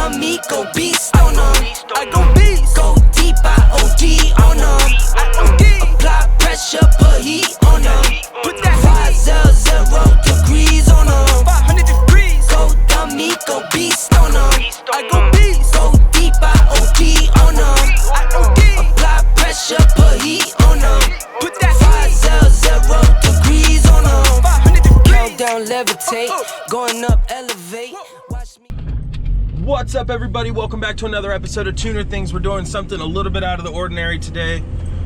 dummy, go beast on them. I go beast. Go deep, I OD on them. I OD. Apply pressure, put heat on them. Put that 500 degrees on them. 500 degrees. Go dummy, go beast on them. I go beast. Go deep, I OD on them. I OD. Apply pressure, put heat on them. Put that 500 degrees on them. 500 degrees. Countdown, levitate, going up, elevate. Watch me. What's up, everybody? Welcome back to another episode of TunerThings. We're doing something a little bit out of the ordinary today.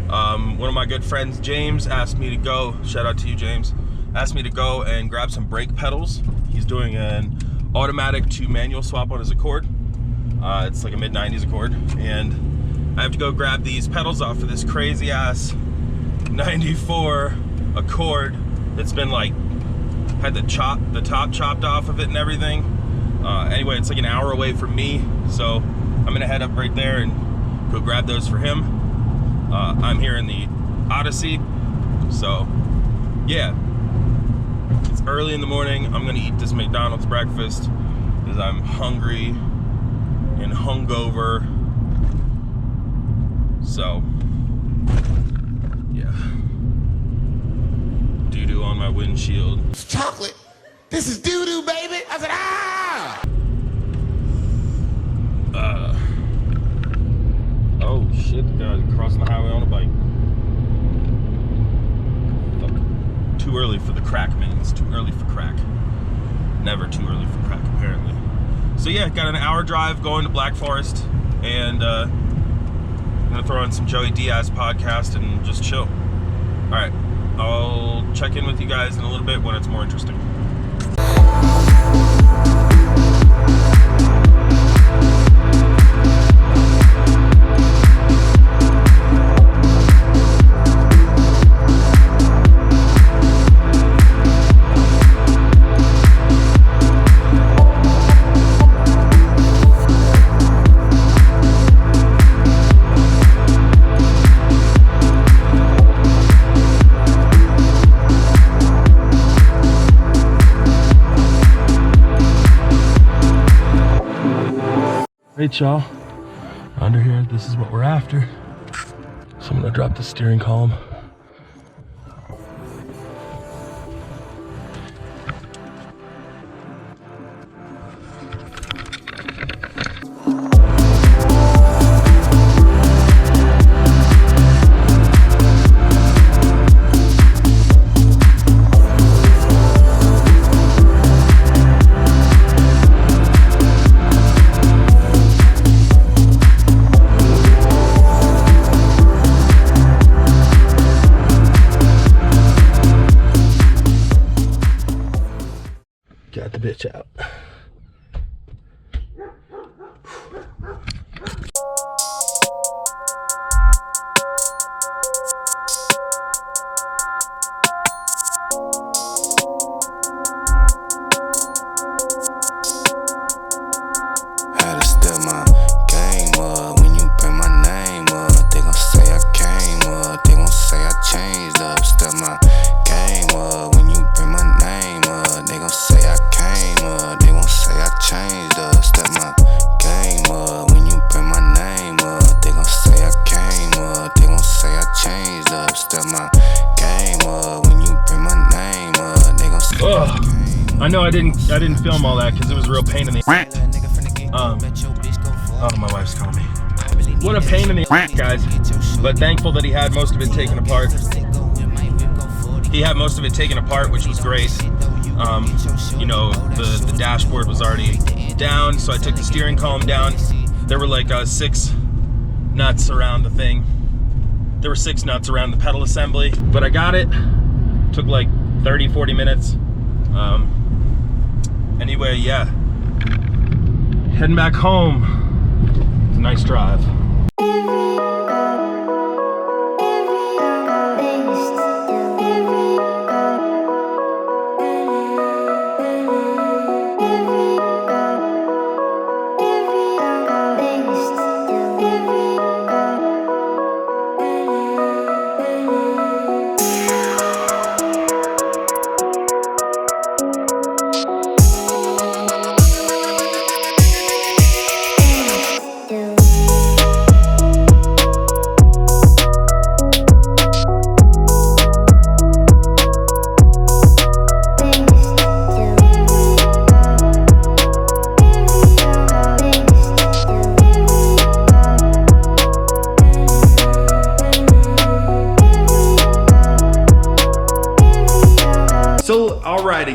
One of my good friends, James, asked me to go, shout out to you, James, asked me to go and grab some brake pedals. He's doing an automatic to manual swap on his Accord. It's like a mid-90s Accord, and I have to go grab these pedals off of this crazy ass 94 Accord that's been like, had the top chopped off of it and everything. Anyway, it's like an hour away from me, so I'm gonna head up right there and go grab those for him. I'm here in the Odyssey, so yeah, it's early in the morning. I'm gonna eat this McDonald's breakfast because I'm hungry and hungover. So yeah, doo-doo on my windshield. It's chocolate. This is doo-doo, baby. I said, ah! Oh shit, the guy crossing the highway on a bike. Fuck. Too early for the crack, man. It's too early for crack. Never too early for crack, apparently. So yeah, got an hour drive going to Black Forest, and I'm gonna throw in some Joey Diaz podcast and just chill. Alright, I'll check in with you guys in a little bit when it's more interesting. Right, y'all, under here, this is what we're after. So I'm gonna drop the steering column. Got the bitch out. Had to step my game up. When you bring my name up, they gon' say I came up. They gon' say I changed up. Step my game up. When you bring my name up, they gon' say I came up. They gon' say I changed up. Step my game up. When you bring my name up, they gon' say I came up. They gon' say I changed up. Step my game up. When you bring my name up, they gon' say I came up. I know I didn't film all that because it was a real pain in the oh, my wife's calling me. What a pain in the guys. But thankful that he had most of it taken apart. He had most of it taken apart, which was great. You know, the dashboard was already down, so I took the steering column down. There were like 6 nuts around the thing. There were 6 nuts around the pedal assembly, but I got it. Took like 30-40 minutes. Anyway, yeah, heading back home. It's a nice drive.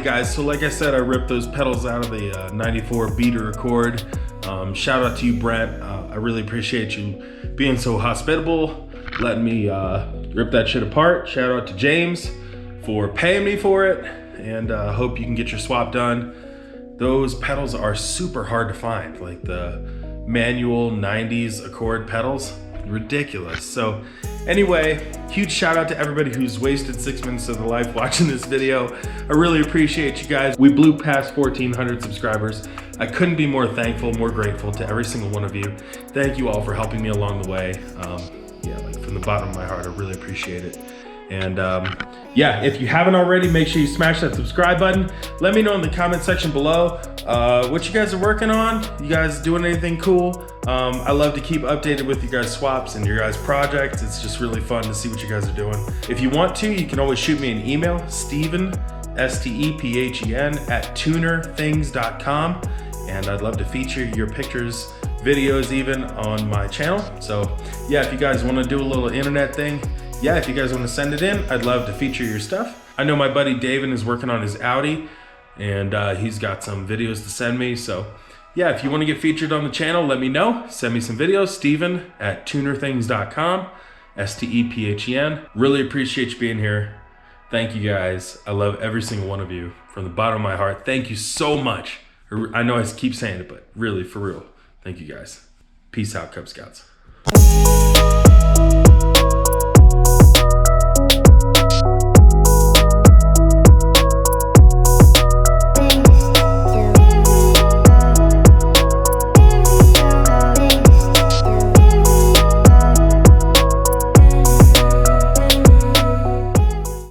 Alrighty guys, so like I said, I ripped those pedals out of the 94 beater Accord. Shout out to you, Brent. I really appreciate you being so hospitable, letting me rip that shit apart. Shout out to James for paying me for it, and hope you can get your swap done. Those pedals are super hard to find, like the manual 90s Accord pedals, ridiculous. So anyway, huge shout out to everybody who's wasted 6 minutes of their life watching this video. I really appreciate you guys. We blew past 1,400 subscribers. I couldn't be more thankful, more grateful to every single one of you. Thank you all for helping me along the way. Yeah, like from the bottom of my heart, I really appreciate it. And yeah, if you haven't already, make sure you smash that subscribe button. Let me know in the comment section below what you guys are working on. You guys doing anything cool? I love to keep updated with you guys' swaps and your guys' projects. It's just really fun to see what you guys are doing. If you want to, you can always shoot me an email, Stephen, S-T-E-P-H-E-N, @TunerThings.com. And I'd love to feature your pictures, videos even on my channel. So yeah, if you guys want to do a little internet thing, yeah, if you guys want to send it in, I'd love to feature your stuff. I know my buddy David is working on his Audi, and he's got some videos to send me. So yeah, if you want to get featured on the channel, let me know. Send me some videos, Steven at TunerThings.com, S-T-E-P-H-E-N. Really appreciate you being here. Thank you guys. I love every single one of you from the bottom of my heart. Thank you so much. I know I keep saying it, but really, for real, thank you guys. Peace out, Cub Scouts.